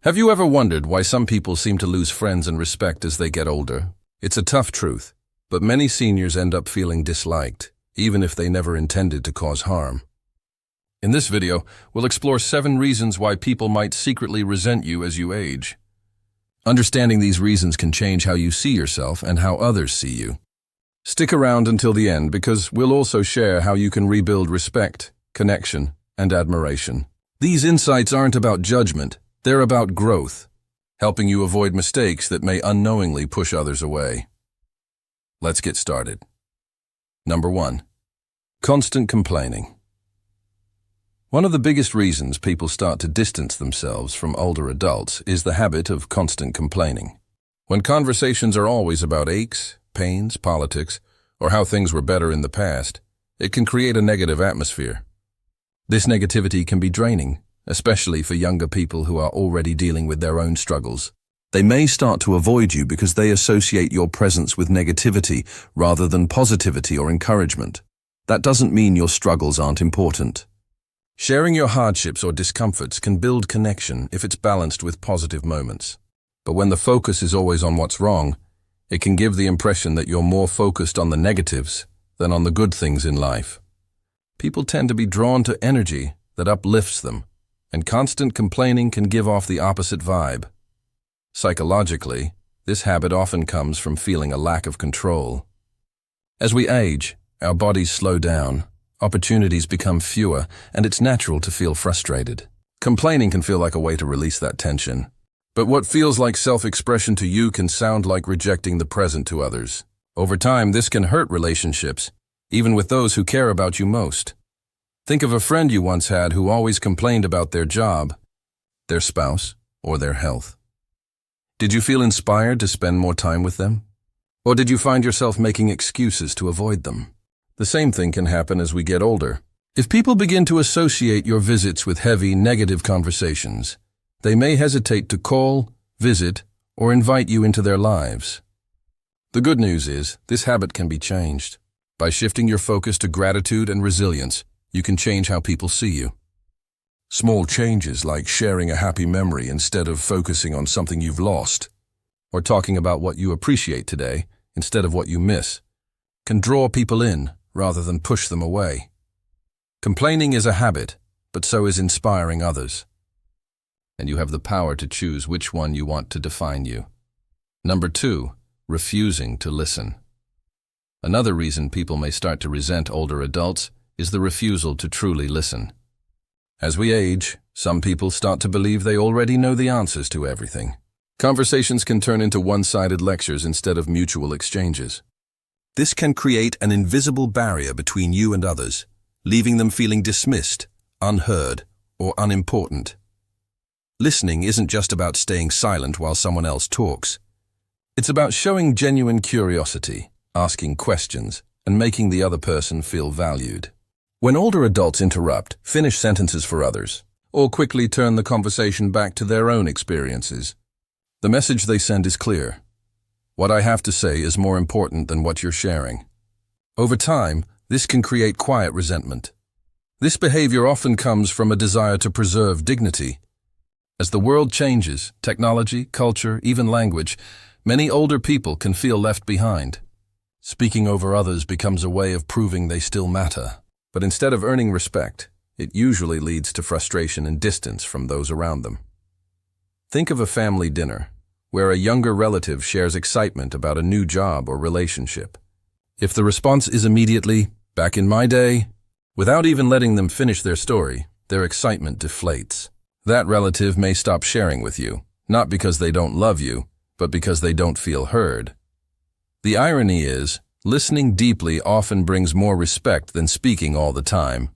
Have you ever wondered why some people seem to lose friends and respect as they get older? It's a tough truth, but many seniors end up feeling disliked, even if they never intended to cause harm. In this video, we'll explore 7 reasons why people might secretly resent you as you age. Understanding these reasons can change how you see yourself and how others see you. Stick around until the end because we'll also share how you can rebuild respect, connection, and admiration. These insights aren't about judgment. They're about growth, helping you avoid mistakes that may unknowingly push others away. Let's get started. Number 1. Constant complaining. One of the biggest reasons people start to distance themselves from older adults is the habit of constant complaining. When conversations are always about aches, pains, politics, or how things were better in the past, it can create a negative atmosphere. This negativity can be draining, especially for younger people who are already dealing with their own struggles. They may start to avoid you because they associate your presence with negativity rather than positivity or encouragement. That doesn't mean your struggles aren't important. Sharing your hardships or discomforts can build connection if it's balanced with positive moments. But when the focus is always on what's wrong, it can give the impression that you're more focused on the negatives than on the good things in life. People tend to be drawn to energy that uplifts them, and constant complaining can give off the opposite vibe. Psychologically, this habit often comes from feeling a lack of control. As we age, our bodies slow down, opportunities become fewer, and it's natural to feel frustrated. Complaining can feel like a way to release that tension. But what feels like self-expression to you can sound like rejecting the present to others. Over time, this can hurt relationships, even with those who care about you most. Think of a friend you once had who always complained about their job, their spouse, or their health. Did you feel inspired to spend more time with them? Or did you find yourself making excuses to avoid them? The same thing can happen as we get older. If people begin to associate your visits with heavy, negative conversations, they may hesitate to call, visit, or invite you into their lives. The good news is, this habit can be changed. By shifting your focus to gratitude and resilience, you can change how people see you. Small changes like sharing a happy memory instead of focusing on something you've lost, or talking about what you appreciate today instead of what you miss, can draw people in rather than push them away. Complaining is a habit, but so is inspiring others. And you have the power to choose which one you want to define you. Number 2, refusing to listen. Another reason people may start to resent older adults is the refusal to truly listen. As we age, some people start to believe they already know the answers to everything. Conversations can turn into one-sided lectures instead of mutual exchanges. This can create an invisible barrier between you and others, leaving them feeling dismissed, unheard, or unimportant. Listening isn't just about staying silent while someone else talks. It's about showing genuine curiosity, asking questions, and making the other person feel valued. When older adults interrupt, finish sentences for others, or quickly turn the conversation back to their own experiences, the message they send is clear. What I have to say is more important than what you're sharing. Over time, this can create quiet resentment. This behavior often comes from a desire to preserve dignity. As the world changes, technology, culture, even language, many older people can feel left behind. Speaking over others becomes a way of proving they still matter. But instead of earning respect, it usually leads to frustration and distance from those around them. Think of a family dinner, where a younger relative shares excitement about a new job or relationship. If the response is immediately, "Back in my day," without even letting them finish their story, their excitement deflates. That relative may stop sharing with you, not because they don't love you, but because they don't feel heard. The irony is, listening deeply often brings more respect than speaking all the time.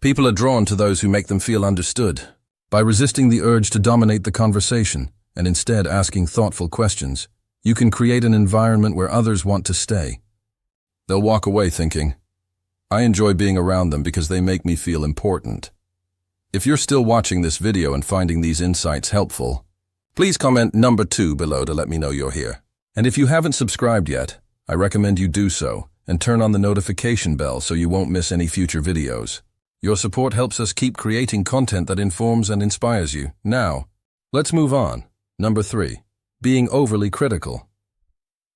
People are drawn to those who make them feel understood. By resisting the urge to dominate the conversation and instead asking thoughtful questions, you can create an environment where others want to stay. They'll walk away thinking, "I enjoy being around them because they make me feel important." If you're still watching this video and finding these insights helpful, please comment number 2 below to let me know you're here. And if you haven't subscribed yet, I recommend you do so and turn on the notification bell so you won't miss any future videos. Your support helps us keep creating content that informs and inspires you. Now, Let's move on. Number 3. Being overly critical.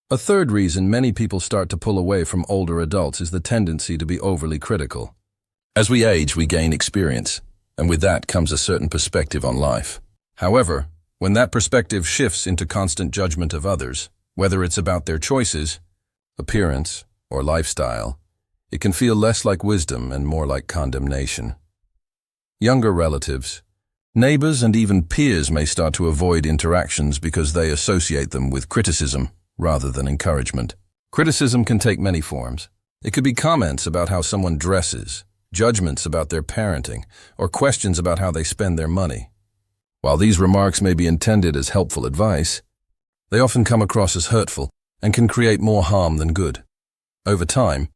A third reason many people start to pull away from older adults is the tendency to be overly critical. As we age, we gain experience, and with that comes a certain perspective on life. However, when that perspective shifts into constant judgment of others, whether it's about their choices, appearance, or lifestyle, it can feel less like wisdom and more like condemnation. Younger relatives, neighbors, and even peers may start to avoid interactions because they associate them with criticism rather than encouragement. Criticism can take many forms. It could be comments about how someone dresses, judgments about their parenting, or questions about how they spend their money. While these remarks may be intended as helpful advice, they often come across as hurtful and can create more harm than good. Over time,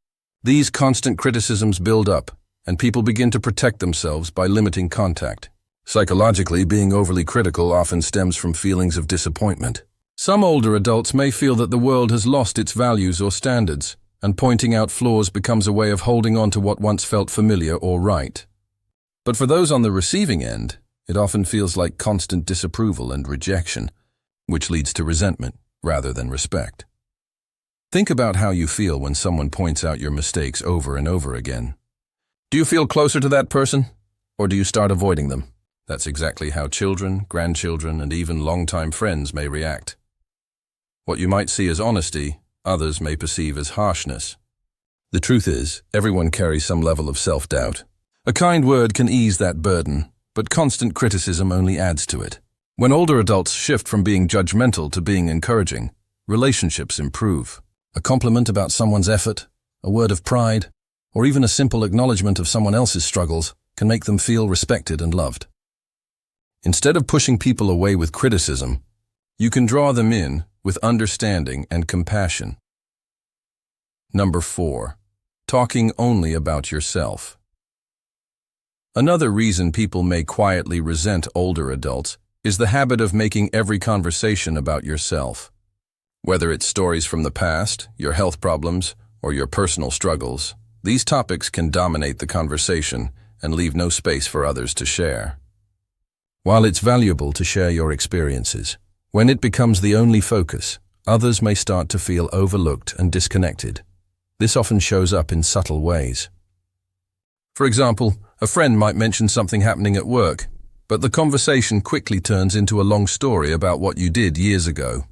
these constant criticisms build up, and people begin to protect themselves by limiting contact. Psychologically, being overly critical often stems from feelings of disappointment. Some older adults may feel that the world has lost its values or standards, and pointing out flaws becomes a way of holding on to what once felt familiar or right. But for those on the receiving end, it often feels like constant disapproval and rejection, which leads to resentment rather than respect. Think about how you feel when someone points out your mistakes over and over again. Do you feel closer to that person, or do you start avoiding them? That's exactly how children, grandchildren, and even longtime friends may react. What you might see as honesty, others may perceive as harshness. The truth is, everyone carries some level of self-doubt. A kind word can ease that burden, but constant criticism only adds to it. When older adults shift from being judgmental to being encouraging, relationships improve. A compliment about someone's effort, a word of pride, or even a simple acknowledgement of someone else's struggles can make them feel respected and loved. Instead of pushing people away with criticism, you can draw them in with understanding and compassion. Number 4. Talking only about yourself. Another reason people may quietly resent older adults is the habit of making every conversation about yourself. Whether it's stories from the past, your health problems, or your personal struggles, these topics can dominate the conversation and leave no space for others to share. While it's valuable to share your experiences, when it becomes the only focus, others may start to feel overlooked and disconnected. This often shows up in subtle ways. For example, a friend might mention something happening at work, but the conversation quickly turns into a long story about what you did years ago.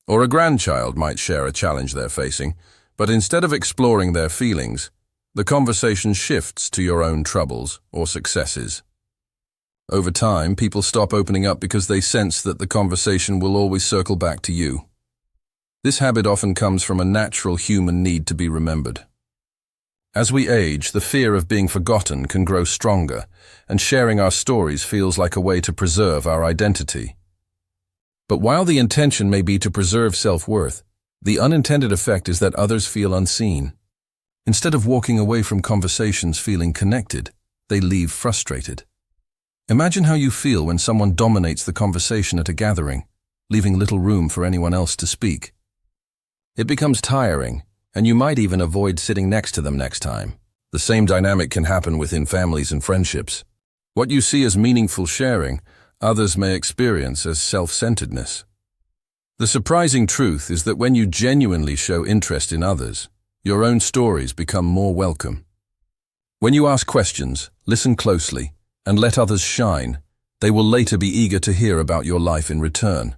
Or a grandchild might share a challenge they're facing, but instead of exploring their feelings, the conversation shifts to your own troubles or successes. Over time, people stop opening up because they sense that the conversation will always circle back to you. This habit often comes from a natural human need to be remembered. As we age, the fear of being forgotten can grow stronger, and sharing our stories feels like a way to preserve our identity. But while the intention may be to preserve self-worth, the unintended effect is that others feel unseen. Instead of walking away from conversations feeling connected, they leave frustrated. Imagine how you feel when someone dominates the conversation at a gathering, leaving little room for anyone else to speak. It becomes tiring, and you might even avoid sitting next to them next time. The same dynamic can happen within families and friendships. What you see as meaningful sharing, others may experience as self-centeredness. The surprising truth is that when you genuinely show interest in others, your own stories become more welcome. When you ask questions, listen closely, and let others shine, they will later be eager to hear about your life in return.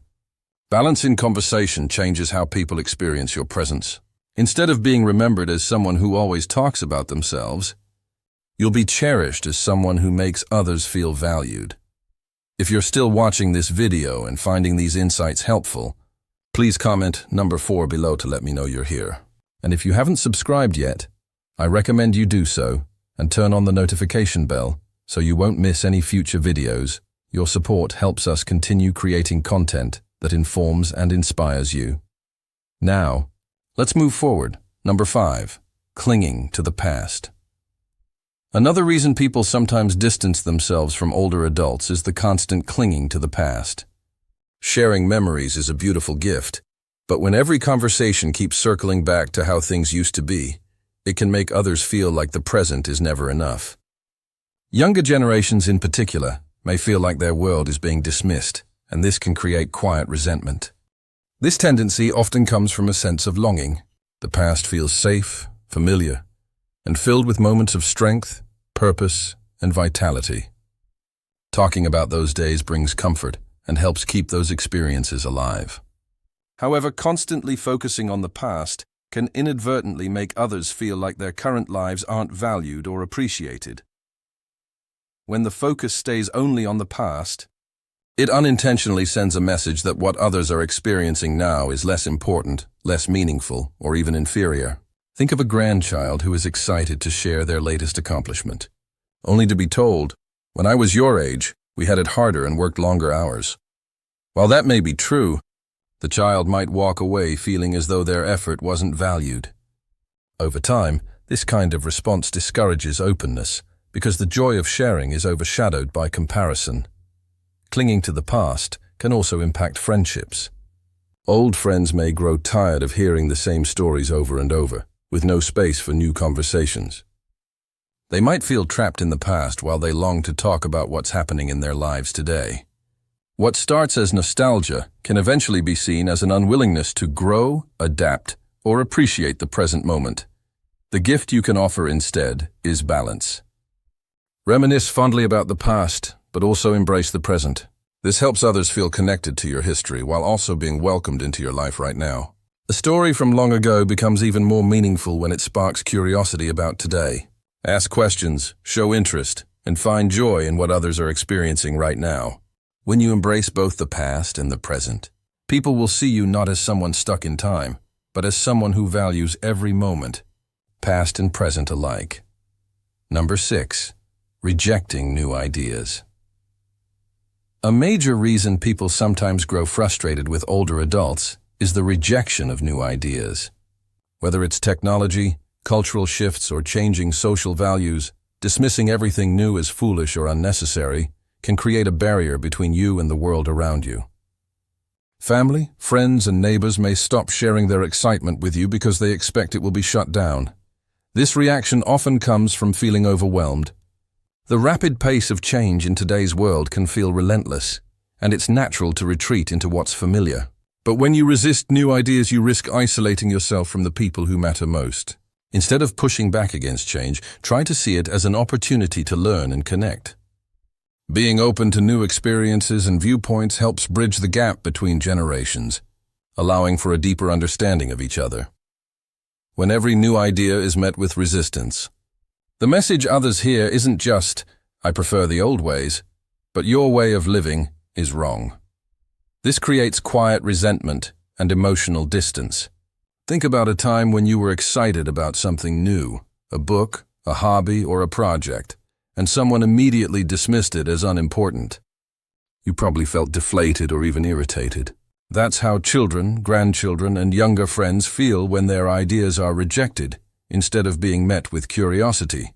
Balance in conversation changes how people experience your presence. Instead of being remembered as someone who always talks about themselves, you'll be cherished as someone who makes others feel valued. If you're still watching this video and finding these insights helpful, please comment number 4 below to let me know you're here. And if you haven't subscribed yet, I recommend you do so and turn on the notification bell so you won't miss any future videos. Your support helps us continue creating content that informs and inspires you. Now, let's move forward. Number 5, clinging to the past. Another reason people sometimes distance themselves from older adults is the constant clinging to the past. Sharing memories is a beautiful gift, but when every conversation keeps circling back to how things used to be, it can make others feel like the present is never enough. Younger generations in particular may feel like their world is being dismissed, and this can create quiet resentment. This tendency often comes from a sense of longing. The past feels safe, familiar, and filled with moments of strength, purpose, and vitality. Talking about those days brings comfort and helps keep those experiences alive. However, constantly focusing on the past can inadvertently make others feel like their current lives aren't valued or appreciated. When the focus stays only on the past, it unintentionally sends a message that what others are experiencing now is less important, less meaningful, or even inferior. Think of a grandchild who is excited to share their latest accomplishment, only to be told, "When I was your age, we had it harder and worked longer hours." While that may be true, the child might walk away feeling as though their effort wasn't valued. Over time, this kind of response discourages openness because the joy of sharing is overshadowed by comparison. Clinging to the past can also impact friendships. Old friends may grow tired of hearing the same stories over and over, with no space for new conversations. They might feel trapped in the past while they long to talk about what's happening in their lives today. What starts as nostalgia can eventually be seen as an unwillingness to grow, adapt, or appreciate the present moment. The gift you can offer instead is balance. Reminisce fondly about the past, but also embrace the present. This helps others feel connected to your history while also being welcomed into your life right now. A story from long ago becomes even more meaningful when it sparks curiosity about today. Ask questions, show interest, and find joy in what others are experiencing right now. When you embrace both the past and the present, people will see you not as someone stuck in time, but as someone who values every moment, past and present alike. Number 6. Rejecting new ideas. A major reason people sometimes grow frustrated with older adults is the rejection of new ideas. Whether it's technology, cultural shifts, or changing social values, dismissing everything new as foolish or unnecessary can create a barrier between you and the world around you. Family, friends, and neighbors may stop sharing their excitement with you because they expect it will be shut down. This reaction often comes from feeling overwhelmed. The rapid pace of change in today's world can feel relentless, and it's natural to retreat into what's familiar. But when you resist new ideas, you risk isolating yourself from the people who matter most. Instead of pushing back against change, try to see it as an opportunity to learn and connect. Being open to new experiences and viewpoints helps bridge the gap between generations, allowing for a deeper understanding of each other. When every new idea is met with resistance, the message others hear isn't just, "I prefer the old ways," but "your way of living is wrong." This creates quiet resentment and emotional distance. Think about a time when you were excited about something new, a book, a hobby, or a project, and someone immediately dismissed it as unimportant. You probably felt deflated or even irritated. That's how children, grandchildren, and younger friends feel when their ideas are rejected, instead of being met with curiosity.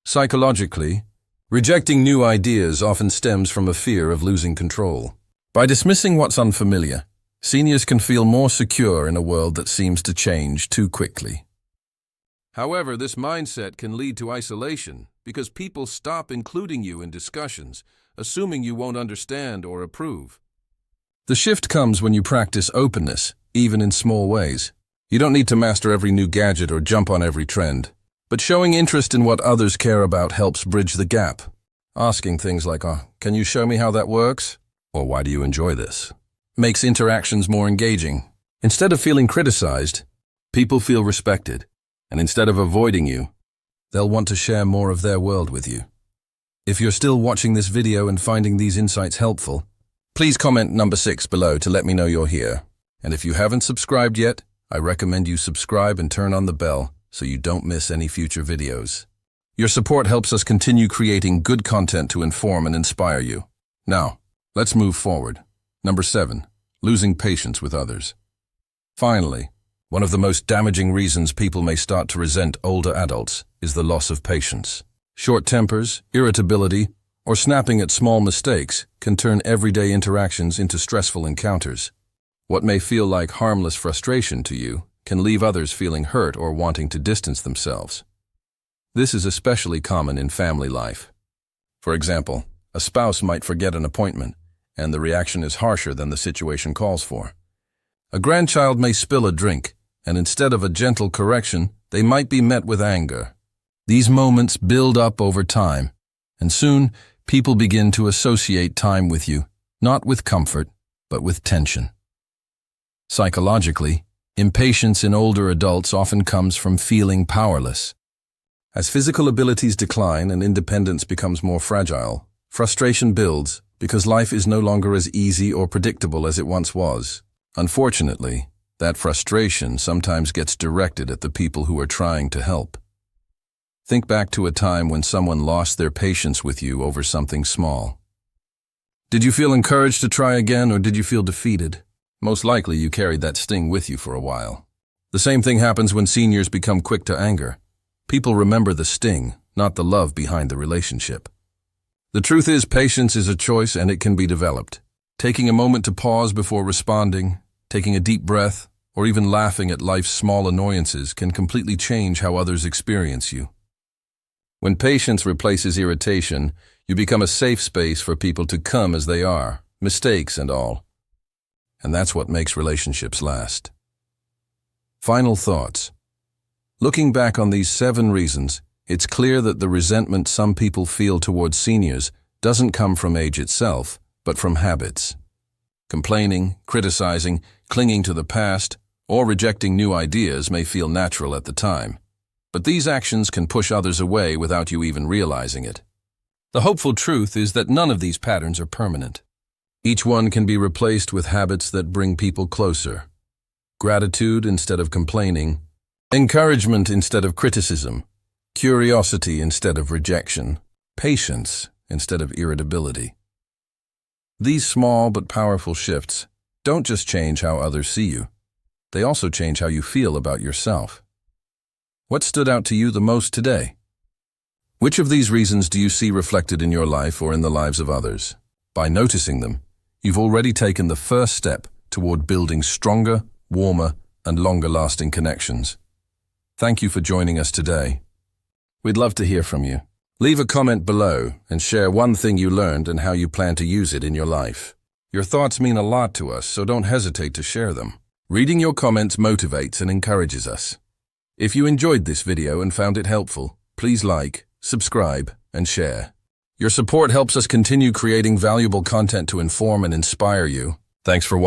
Psychologically, rejecting new ideas often stems from a fear of losing control. By dismissing what's unfamiliar, seniors can feel more secure in a world that seems to change too quickly. However, this mindset can lead to isolation because people stop including you in discussions, assuming you won't understand or approve. The shift comes when you practice openness, even in small ways. You don't need to master every new gadget or jump on every trend, but showing interest in what others care about helps bridge the gap. Asking things like, "Can you show me how that works?" or "Why do you enjoy this?" makes interactions more engaging. Instead of feeling criticized, people feel respected, and instead of avoiding you, they'll want to share more of their world with you. If you're still watching this video and finding these insights helpful, please comment number 6 below to let me know you're here. And if you haven't subscribed yet, I recommend you subscribe and turn on the bell so you don't miss any future videos. Your support helps us continue creating good content to inform and inspire you. Now, let's move forward. Number 7, losing patience with others. Finally, one of the most damaging reasons people may start to resent older adults is the loss of patience. Short tempers, irritability, or snapping at small mistakes can turn everyday interactions into stressful encounters. What may feel like harmless frustration to you can leave others feeling hurt or wanting to distance themselves. This is especially common in family life. For example, A spouse might forget an appointment, and the reaction is harsher than the situation calls for. A grandchild may spill a drink, and instead of a gentle correction, they might be met with anger. These moments build up over time, and soon people begin to associate time with you, not with comfort, but with tension. Psychologically, impatience in older adults often comes from feeling powerless. As physical abilities decline and independence becomes more fragile, frustration builds because life is no longer as easy or predictable as it once was. Unfortunately, that frustration sometimes gets directed at the people who are trying to help. Think back to a time when someone lost their patience with you over something small. Did you feel encouraged to try again, or did you feel defeated? Most likely you carried that sting with you for a while. The same thing happens when seniors become quick to anger. People remember the sting, not the love behind the relationship. The truth is, patience is a choice and it can be developed. Taking a moment to pause before responding, taking a deep breath, or even laughing at life's small annoyances can completely change how others experience you. When patience replaces irritation, you become a safe space for people to come as they are, mistakes and all. And that's what makes relationships last. Final thoughts. Looking back on these 7 reasons, it's clear that the resentment some people feel towards seniors doesn't come from age itself, but from habits. Complaining, criticizing, clinging to the past, or rejecting new ideas may feel natural at the time. But these actions can push others away without you even realizing it. The hopeful truth is that none of these patterns are permanent. Each one can be replaced with habits that bring people closer. Gratitude instead of complaining, encouragement instead of criticism, curiosity instead of rejection, patience instead of irritability. These small but powerful shifts don't just change how others see you, they also change how you feel about yourself. What stood out to you the most today? Which of these reasons do you see reflected in your life or in the lives of others? By noticing them, you've already taken the first step toward building stronger, warmer, and longer-lasting connections. Thank you for joining us today. We'd love to hear from you. Leave a comment below and share one thing you learned and how you plan to use it in your life. Your thoughts mean a lot to us, so don't hesitate to share them. Reading your comments motivates and encourages us. If you enjoyed this video and found it helpful, please like, subscribe, and share. Your support helps us continue creating valuable content to inform and inspire you. Thanks for watching.